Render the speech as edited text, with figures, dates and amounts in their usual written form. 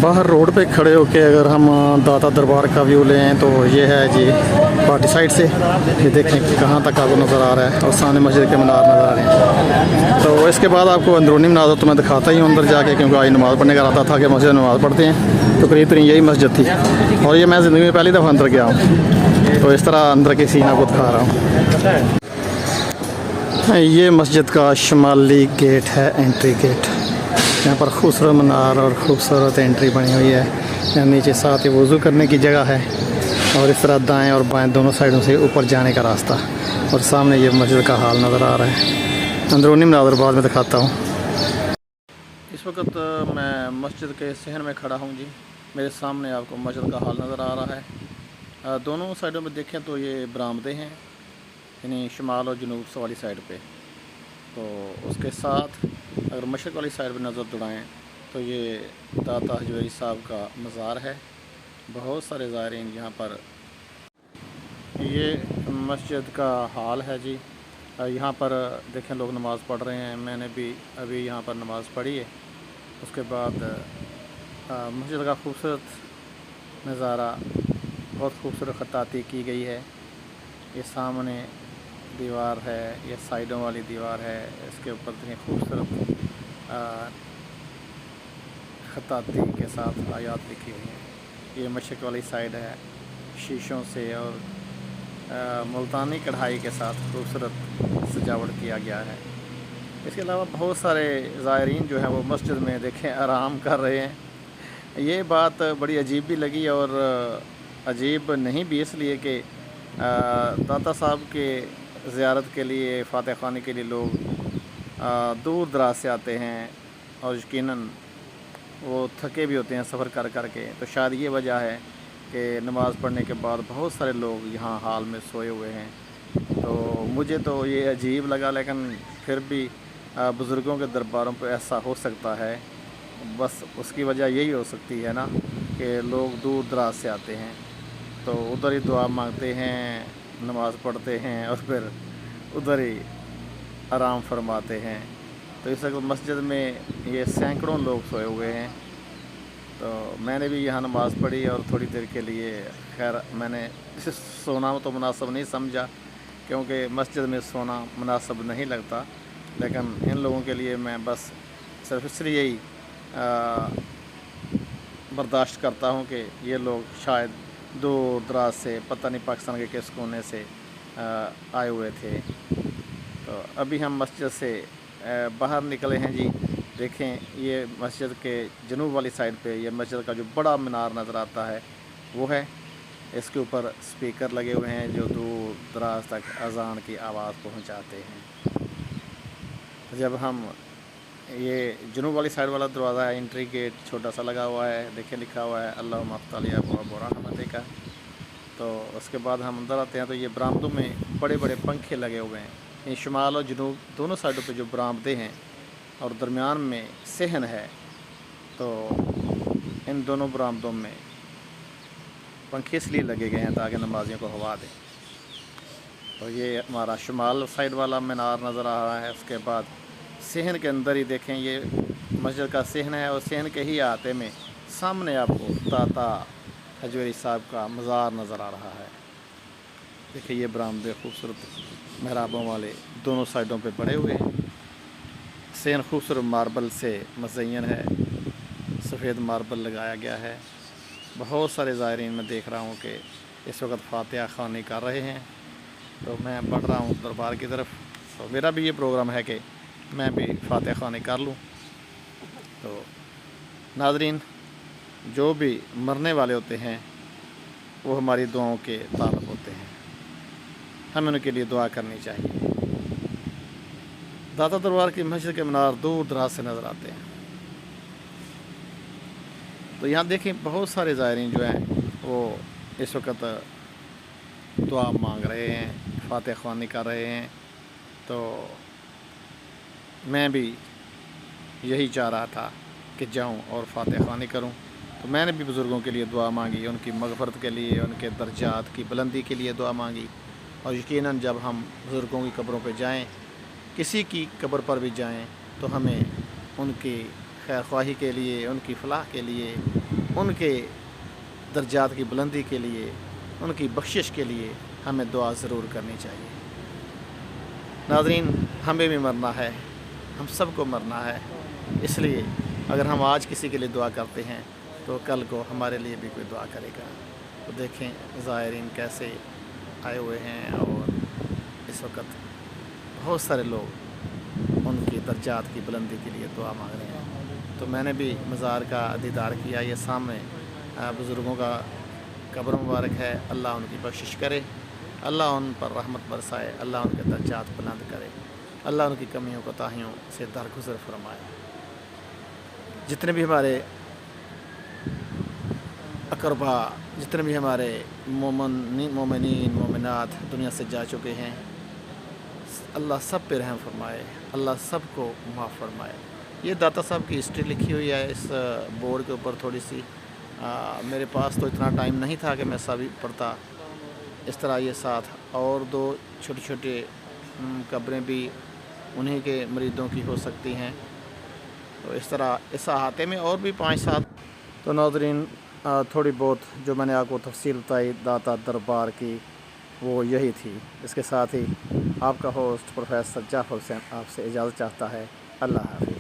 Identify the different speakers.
Speaker 1: बाहर रोड पे खड़े होके अगर हम दाता दरबार का व्यू लें तो ये है जी पार्टी साइड से। ये देखें कि कहाँ तक आपको नज़र आ रहा है और सामने मस्जिद के मीनार नज़र आ रहे हैं। तो इसके बाद आपको अंदरूनी मनाज़र तो मैं दिखाता ही हूँ अंदर जाके, क्योंकि आज नमाज़ पढ़ने का इरादा था कि मस्जिद में नमाज़ पढ़ते हैं। तो करीब यही मस्जिद थी और ये मैं ज़िंदगी में पहली दफ़ा अंदर गया हूँ। तो इस तरह अंदर की सीन आपको दिखा रहा हूँ। ये मस्जिद का शुमाली गेट है, एंट्री गेट। यहाँ पर खूबसूरत मीनार और खूबसूरत एंट्री बनी हुई है। यहाँ नीचे साथ ही वज़ू करने की जगह है और इस तरह दाएं और बाएं दोनों साइडों से ऊपर जाने का रास्ता। और सामने ये मस्जिद का हाल नज़र आ रहा है। अंदरूनी मनाज़र बाद में दिखाता हूँ। इस वक्त मैं मस्जिद के सहन में खड़ा हूँ जी। मेरे सामने आपको मस्जिद का हाल नज़र आ रहा है। दोनों साइडों में देखें तो ये बरामदे हैं, यानी शुमाल और जनूब वाली साइड पे। तो उसके साथ अगर मशरक़ वाली साइड पे नज़र दौड़ाएँ तो ये दाता हजवेरी साहब का मज़ार है। बहुत सारे ज़ायरीन यहाँ पर। ये मस्जिद का हाल है जी। यहाँ पर देखें लोग नमाज़ पढ़ रहे हैं। मैंने भी अभी यहाँ पर नमाज़ पढ़ी है। उसके बाद मस्जिद का खूबसूरत नज़ारा, बहुत खूबसूरत ख़त्ताती की गई है। ये सामने दीवार है, ये साइडों वाली दीवार है, इसके ऊपर देखें खूबसूरत ख़त्ताती के साथ आयात लिखी हुई हैं। ये मशरक़ वाली साइड है, शीशों से और मुल्तानी कढ़ाई के साथ खूबसूरत सजावट किया गया है। इसके अलावा बहुत सारे ज़ायरीन जो हैं वो मस्जिद में देखें आराम कर रहे हैं। ये बात बड़ी अजीब भी लगी और अजीब नहीं भी इसलिए कि दाता साहब के ज़ियारत के लिए, फ़ातिहा ख़्वानी के लिए लोग दूर दराज से आते हैं और यकीनन वो थके भी होते हैं सफ़र कर कर के। तो शायद ये वजह है कि नमाज़ पढ़ने के बाद बहुत सारे लोग यहाँ हाल में सोए हुए हैं। तो मुझे तो ये अजीब लगा, लेकिन फिर भी बुज़ुर्गों के दरबारों पर ऐसा हो सकता है। बस उसकी वजह यही हो सकती है ना कि लोग दूर दराज से आते हैं तो उधर ही दुआ मांगते हैं, नमाज़ पढ़ते हैं और फिर उधर ही आराम फरमाते हैं। तो इस वक्त मस्जिद में ये सैकड़ों लोग सोए हुए हैं। तो मैंने भी यहाँ नमाज़ पढ़ी और थोड़ी देर के लिए खैर मैंने सोना तो मुनासिब नहीं समझा, क्योंकि मस्जिद में सोना मुनासिब नहीं लगता। लेकिन इन लोगों के लिए मैं बस सिर्फ इसलिए ही बर्दाश्त करता हूँ कि ये लोग शायद दूर दराज से, पता नहीं पाकिस्तान के किस कोने से आए हुए थे। तो अभी हम मस्जिद से बाहर निकले हैं जी। देखें ये मस्जिद के जनूब वाली साइड पे ये मस्जिद का जो बड़ा मीनार नज़र आता है वो है। इसके ऊपर स्पीकर लगे हुए हैं जो दूर दराज तक अज़ान की आवाज़ पहुंचाते हैं। जब हम ये जनूब वाली साइड वाला दरवाज़ा है, एंट्री गेट छोटा सा लगा हुआ है, देखें लिखा हुआ है अल्लाहुम्मा अफ़्तल या रहमत का। तो उसके बाद हम अंदर आते हैं तो ये बरामदों में बड़े बड़े पंखे लगे हुए हैं। ये शुमाल और जनूब दोनों साइडों पे जो बरामदे हैं और दरमियान में सहन है, तो इन दोनों बरामदों में पंखे इसलिए लगे गए हैं ताकि नमाजियों को हवा दें। तो ये हमारा शुमाल साइड वाला मीनार नज़र आ रहा है। उसके बाद सहन के अंदर ही देखें ये मस्जिद का सहन है और सहन के ही आते में सामने आपको दाता हजवेरी साहब का मज़ार नज़र आ रहा है। देखिए ये बरामदे खूबसूरत महराबों वाले दोनों साइडों पे बड़े हुए हैं। सहन खूबसूरत मार्बल से मज़य्यन है, सफ़ेद मार्बल लगाया गया है। बहुत सारे ज़ायरीन मैं देख रहा हूँ कि इस वक्त फ़ातिहा ख़्वानी कर रहे हैं। तो मैं बढ़ रहा हूँ दरबार की तरफ। तो मेरा भी ये प्रोग्राम है कि मैं भी फ़ातिहा ख़्वानी कर लूँ। तो नाज़रीन, जो भी मरने वाले होते हैं वो हमारी दुआओं के ताल्लुक़ होते हैं, हमें उनके लिए दुआ करनी चाहिए। दाता दरबार की मस्जिद के मीनार दूर दराज से नज़र आते हैं। तो यहाँ देखें बहुत सारे ज़ायरीन जो हैं वो इस वक्त दुआ मांग रहे हैं, फ़ातिहा ख़्वानी कर रहे हैं। तो मैं भी यही चाह रहा था कि जाऊँ और फ़ातिहा ख़्वानी करूँ। तो मैंने भी बुज़ुर्गों के लिए दुआ मांगी, उनकी मग़फ़रत के लिए, उनके दर्जात की बुलंदी के लिए दुआ मांगी। और यकीनन जब हम बुज़ुर्गों की कब्रों पे जाएं, किसी की कब्र पर भी जाएं, तो हमें उनकी خیر خواہی کے لیے، ان کی فلاح کے لیے، ان کے درجات کی بلندی کے لیے، ان کی بخشش کے لیے ہمیں دعا ضرور کرنی چاہیے۔ ناظرین، ہمیں بھی مرنا ہے، ہم سب کو مرنا ہے، اس لیے اگر ہم آج کسی کے لیے دعا کرتے ہیں تو کل کو ہمارے لیے بھی کوئی دعا کرے گا۔ تو دیکھیں زائرین کیسے آئے ہوئے ہیں، اور اس وقت بہت سارے لوگ ان کی درجات کی بلندی کے لیے دعا مانگ رہے ہیں۔ تو میں نے بھی مزار کا دیدار کیا، یہ سامنے بزرگوں کا قبر مبارک ہے، اللہ ان کی بخشش کرے، اللہ ان پر رحمت برسائے، اللہ ان کے درجات بلند کرے، اللہ ان کی کمیوں کوتاہیوں سے درگزر فرمائے۔ جتنے بھی ہمارے اقربا، جتنے بھی ہمارے مومنین مومنات دنیا سے جا چکے ہیں، اللہ سب پہ رحم فرمائے، اللہ سب کو معاف فرمائے۔ یہ داتا صاحب کی ہسٹری لکھی ہوئی ہے اس بورڈ کے اوپر تھوڑی سی، میرے پاس تو اتنا ٹائم نہیں تھا کہ میں سبھی پڑھتا۔ اس طرح یہ ساتھ اور 2 چھوٹے چھوٹے قبریں بھی انہی کے مریدوں کی ہو سکتی ہیں، تو اس طرح اس احاطے میں اور بھی 5-7۔ تو ناظرین، تھوڑی بہت جو میں نے آپ کو تفصیل بتائی داتا دربار کی، وہ یہی تھی۔ اس کے ساتھ ہی آپ کا ہوسٹ پروفیسر جعفر حسین آپ سے اجازت چاہتا ہے۔ اللہ حافظ۔